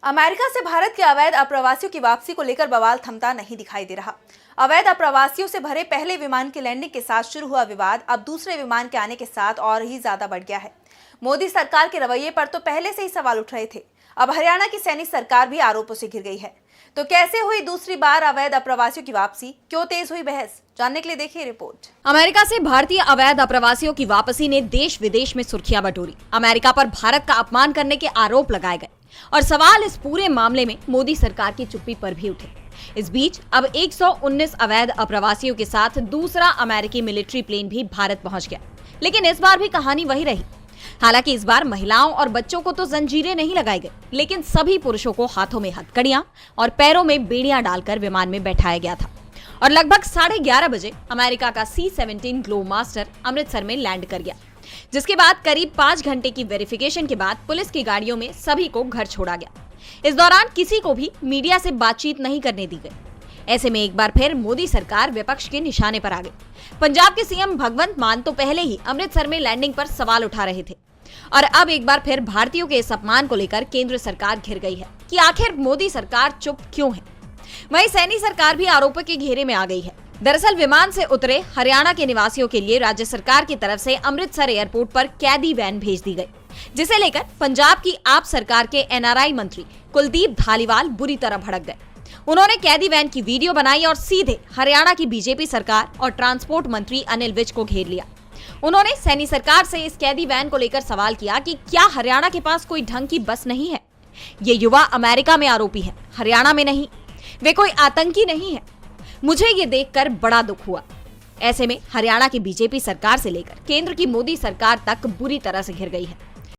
America से भारत के अवैध अप्रवासियों की वापसी को लेकर बवाल थमता नहीं दिखाई दे रहा। अवैध अप्रवासियों से भरे पहले विमान की लैंडिंग के साथ शुरू हुआ विवाद अब दूसरे विमान के आने के साथ और ही ज्यादा बढ़ गया है। मोदी सरकार के रवैये पर तो पहले से ही सवाल उठ रहे थे। अब हरियाणा की सैनी सरकार भी आरोपों से घिर गई है। तो कैसे हुई दूसरी बार अवैध अप्रवासियों की वापसी, क्यों तेज हुई बहस, जानने के लिए देखिए रिपोर्ट। अमेरिका से भारतीय अवैध अप्रवासियों की वापसी ने देश विदेश में सुर्खियां बटोरी। अमेरिका पर भारत का अपमान करने के आरोप लगाए गए और सवाल इस पूरे मामले में मोदी सरकार की चुप्पी पर भी उठे। इस बीच अब 119 अवैध अप्रवासियों के साथ दूसरा अमेरिकी मिलिट्री प्लेन भी भारत पहुंच गया, लेकिन इस बार भी कहानी वही रही। हालांकि इस बार महिलाओं और बच्चों को तो जंजीरें नहीं लगाई गई, लेकिन सभी पुरुषों को हाथों में हथकड़ियां और पैरों में बेड़ियां डालकर विमान में बैठाया गया था और लगभग 11:30 बजे अमेरिका का C-17 ग्लोबमास्टर अमृतसर में लैंड कर गया, जिसके बाद करीब 5 घंटे की वेरिफिकेशन के बाद पुलिस की गाड़ियों में सभी को घर छोड़ा गया। इस दौरान किसी को भी मीडिया से बातचीत नहीं करने दी गई। ऐसे में एक बार फिर मोदी सरकार विपक्ष के निशाने पर आ गई। पंजाब के सीएम भगवंत मान तो पहले ही अमृतसर में लैंडिंग पर सवाल उठा रहे थे और अब एक बार फिर भारतीयों के इस अपमान को लेकर केंद्र सरकार घिर गई है कि आखिर मोदी सरकार चुप क्यों है। वहीं सैनी सरकार भी आरोपों के घेरे में आ गई है। दरअसल विमान से उतरे हरियाणा के निवासियों के लिए राज्य सरकार की तरफ से अमृतसर एयरपोर्ट पर कैदी वैन भेज दी गई, जिसे लेकर पंजाब की आप सरकार के NRI मंत्री कुलदीप धालीवाल बुरी तरह भड़क गए। उन्होंने कैदी वैन की वीडियो बनाई और सीधे हरियाणा की बीजेपी सरकार और ट्रांसपोर्ट मंत्री अनिल विज को घेर लिया। उन्होंने सैनी सरकार से इस कैदी वैन को लेकर सवाल किया कि क्या हरियाणा के पास कोई ढंग की बस नहीं है। ये युवा अमेरिका में आरोपी है, हरियाणा में नहीं। वे कोई आतंकी नहीं है। मुझे ये देखकर बड़ा दुख हुआ। ऐसे में हरियाणा की बीजेपी सरकार से लेकर केंद्र की मोदी सरकार तक बुरी तरह से घिर गई है।